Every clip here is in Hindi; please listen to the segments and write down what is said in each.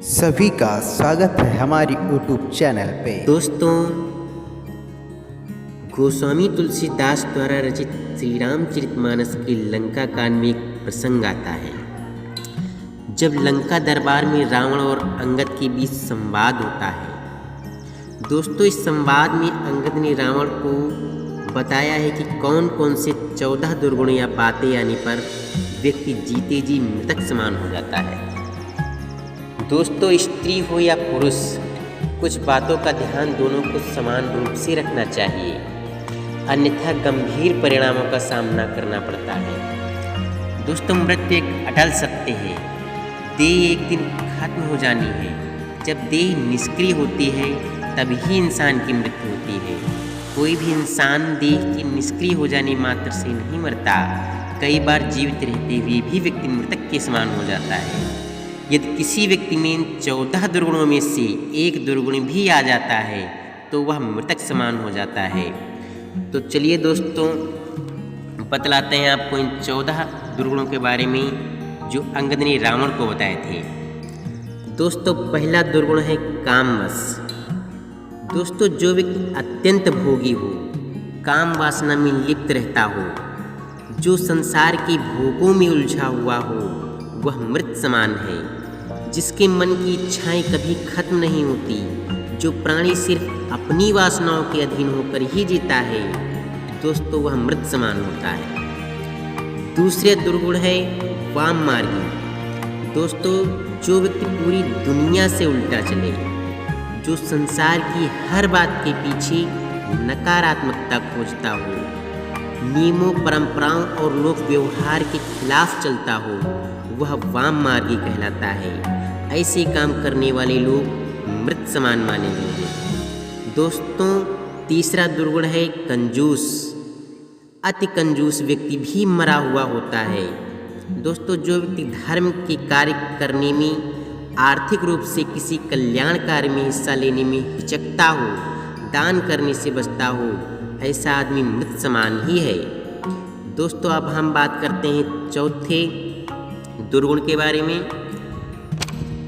सभी का स्वागत है हमारी यूट्यूब चैनल पे। दोस्तों, गोस्वामी तुलसीदास द्वारा रचित श्री रामचरितमानस की लंका कांड में एक प्रसंग आता है। जब लंका दरबार में रावण और अंगद के बीच संवाद होता है। दोस्तों, इस संवाद में अंगद ने रावण को बताया है कि कौन कौन से 14 दुर्गुण या बातें आने पर व्यक्ति जीते जी मृतक समान हो जाता है। दोस्तों, स्त्री हो या पुरुष, कुछ बातों का ध्यान दोनों को समान रूप से रखना चाहिए, अन्यथा गंभीर परिणामों का सामना करना पड़ता है। दोस्तों, मृत्यु एक अटल सत्य है। देह एक दिन खत्म हो जानी है। जब देह निष्क्रिय होती है तभी इंसान की मृत्यु होती है। कोई भी इंसान देह के निष्क्रिय हो जाने मात्र से नहीं मरता। कई बार जीवित रहते हुए भी व्यक्ति मृतक के समान हो जाता है। यदि किसी व्यक्ति में इन 14 दुर्गुणों में से एक दुर्गुण भी आ जाता है तो वह मृतक समान हो जाता है। तो चलिए दोस्तों, बतलाते हैं आपको इन 14 दुर्गुणों के बारे में जो अंगद ने रावण को बताए थे। दोस्तों, पहला दुर्गुण है कामवश। दोस्तों, जो व्यक्ति अत्यंत भोगी हो, काम वासना में लिप्त रहता हो, जो संसार के भोगों में उलझा हुआ हो, वह मृत समान है। जिसके मन की इच्छाएं कभी खत्म नहीं होती, जो प्राणी सिर्फ अपनी वासनाओं के अधीन होकर ही जीता है, दोस्तों वह मृत समान होता है। दूसरे दुर्गुण है वाम मार्गी। दोस्तों, जो व्यक्ति पूरी दुनिया से उल्टा चले, जो संसार की हर बात के पीछे नकारात्मकता खोजता हो, नियमों, परंपराओं और लोक व्यवहार के खिलाफ चलता हो, वह वाम मार्गी कहलाता है। ऐसे काम करने वाले लोग मृत समान माने गए हैं। दोस्तों, तीसरा दुर्गुण है कंजूस। अति कंजूस व्यक्ति भी मरा हुआ होता है। दोस्तों, जो व्यक्ति धर्म के कार्य करने में, आर्थिक रूप से किसी कल्याण कार्य में हिस्सा लेने में हिचकता हो, दान करने से बचता हो, ऐसा आदमी मृत समान ही है। दोस्तों, अब हम बात करते हैं चौथे दुर्गुण के बारे में।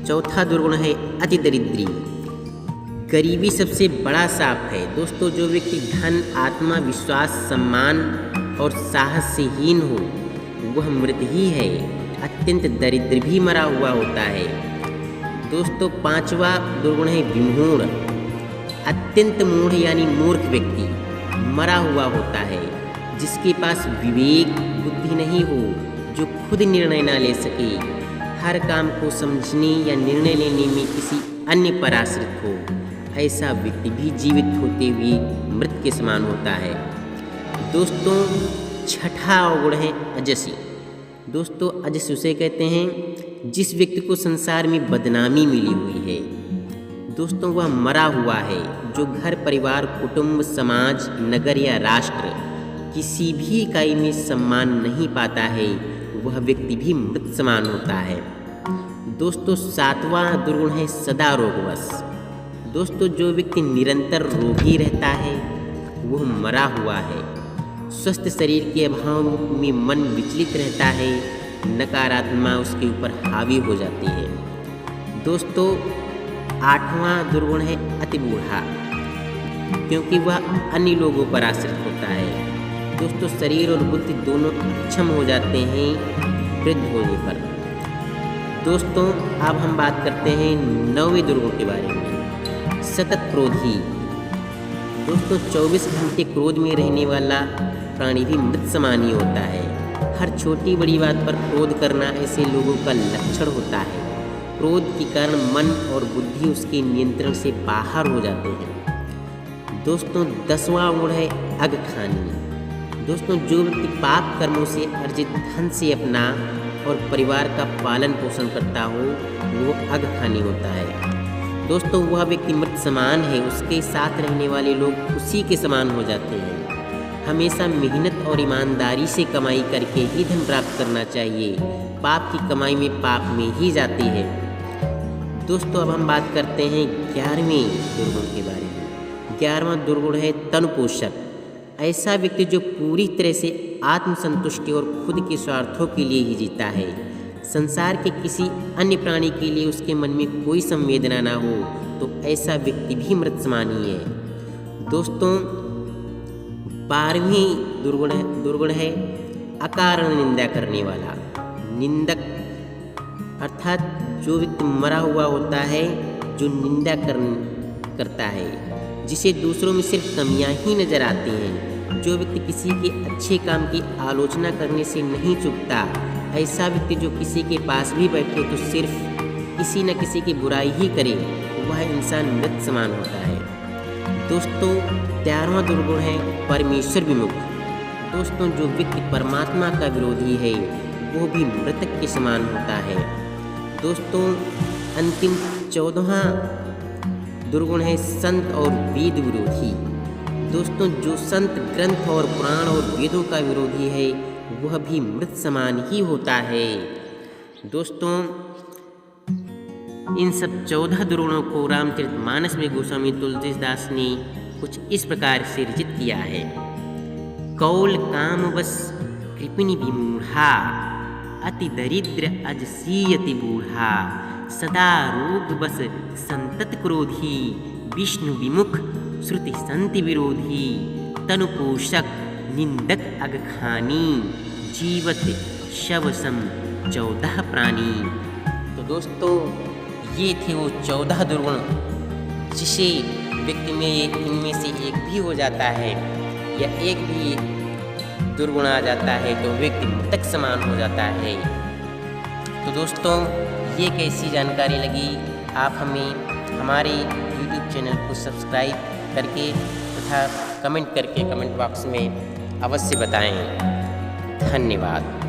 चौथा दुर्गुण है अति दरिद्री। गरीबी सबसे बड़ा शाप है। दोस्तों, जो व्यक्ति धन, आत्मा, विश्वास, सम्मान और साहस से हीन हो, वह मृत ही है। अत्यंत दरिद्र भी मरा हुआ होता है। दोस्तों, पांचवा दुर्गुण है विमूढ़। अत्यंत मूढ़ यानी मूर्ख व्यक्ति मरा हुआ होता है। जिसके पास विवेक बुद्धि नहीं हो, जो खुद निर्णय न ले सके, हर काम को समझने या निर्णय लेने में किसी अन्य पर आश्रित हो, ऐसा व्यक्ति भी जीवित होते हुए मृत के समान होता है। दोस्तों, छठा अवगुण है अजसी। दोस्तों, अजस उसे कहते हैं जिस व्यक्ति को संसार में बदनामी मिली हुई है। दोस्तों, वह मरा हुआ है। जो घर, परिवार, कुटुंब, समाज, नगर या राष्ट्र किसी भी इकाई में सम्मान नहीं पाता है, वह व्यक्ति भी मृत समान होता है। दोस्तों, सातवां दुर्गुण है सदा रोगवश। दोस्तों, जो व्यक्ति निरंतर रोगी रहता है, वह मरा हुआ है। स्वस्थ शरीर के अभाव में मन विचलित रहता है, नकारात्मकता उसके ऊपर हावी हो जाती है। दोस्तों, आठवां दुर्गुण है अति बूढ़ा, क्योंकि वह अन्य लोगों पर आश्रित होता है। दोस्तों, शरीर और बुद्धि दोनों अक्षम हो जाते हैं वृद्ध होने पर। दोस्तों, अब हम बात करते हैं 9वें दुर्गुण के बारे में, सतत क्रोधी। दोस्तों, 24 घंटे क्रोध में रहने वाला प्राणी भी मृत समान ही होता है। हर छोटी बड़ी बात पर क्रोध करना ऐसे लोगों का लक्षण होता है। क्रोध के कारण मन और बुद्धि उसके नियंत्रण से बाहर हो जाते हैं। दोस्तों, 10वां गुण है अगखानी। दोस्तों, जो व्यक्ति पाप कर्मों से अर्जित धन से अपना और परिवार का पालन पोषण करता हो, वो अगखानी होता है। दोस्तों, वह व्यक्ति मृत समान है। उसके साथ रहने वाले लोग उसी के समान हो जाते हैं। हमेशा मेहनत और ईमानदारी से कमाई करके ही धन प्राप्त करना चाहिए। पाप की कमाई में पाप में ही जाती है। दोस्तों, अब हम बात करते हैं 11वें दुर्गुण के बारे में। 11वां दुर्गुण है तनपोषक। ऐसा व्यक्ति जो पूरी तरह से आत्मसंतुष्टि और खुद के स्वार्थों के लिए ही जीता है, संसार के किसी अन्य प्राणी के लिए उसके मन में कोई संवेदना ना हो तो ऐसा व्यक्ति भी मृत समान ही है। दोस्तों, 12वीं दुर्गुण है अकारण निंदा करने वाला। निंदक अर्थात जो व्यक्ति मरा हुआ होता है, जो निंदा करता है, जिसे दूसरों में सिर्फ कमियां ही नजर आती हैं, जो व्यक्ति किसी के अच्छे काम की आलोचना करने से नहीं चूकता, ऐसा व्यक्ति जो किसी के पास भी बैठे तो सिर्फ किसी न किसी की बुराई ही करे, वह इंसान मृत समान होता है। दोस्तों, 13वां दुर्गुण है परमेश्वर विमुख। दोस्तों, जो व्यक्ति परमात्मा का विरोधी है वो भी मृतक के समान होता है। दोस्तों, अंतिम 14वां दुर्गुण है संत और वेद विरोधी। दोस्तों, जो संत, ग्रंथ और पुराण और वेदों का विरोधी है वह भी मृत समान ही होता है। दोस्तों, इन सब 14 दुर्गुणों को रामचरितमानस में गोस्वामी तुलसीदास ने कुछ इस प्रकार से रचित किया है। कौल काम बस कृपिणी विमूढ़ा, अति दरिद्र अजसीयति बूढ़ा, सदा रोग बस संतत क्रोधी, विष्णु विमुख श्रुति संति विरोधी, तनुपोषक निंदक अगखानी, जीवत शवसम 14 प्राणी। तो दोस्तों, ये थे वो 14 दुर्गुण, जिसे व्यक्ति में इनमें से एक भी हो जाता है या एक भी दुर्गुण आ जाता है तो व्यक्ति मृतक समान हो जाता है। तो दोस्तों, ये कैसी जानकारी लगी, आप हमें हमारे YouTube चैनल को सब्सक्राइब करके तथा कमेंट करके कमेंट बॉक्स में अवश्य बताएं। धन्यवाद।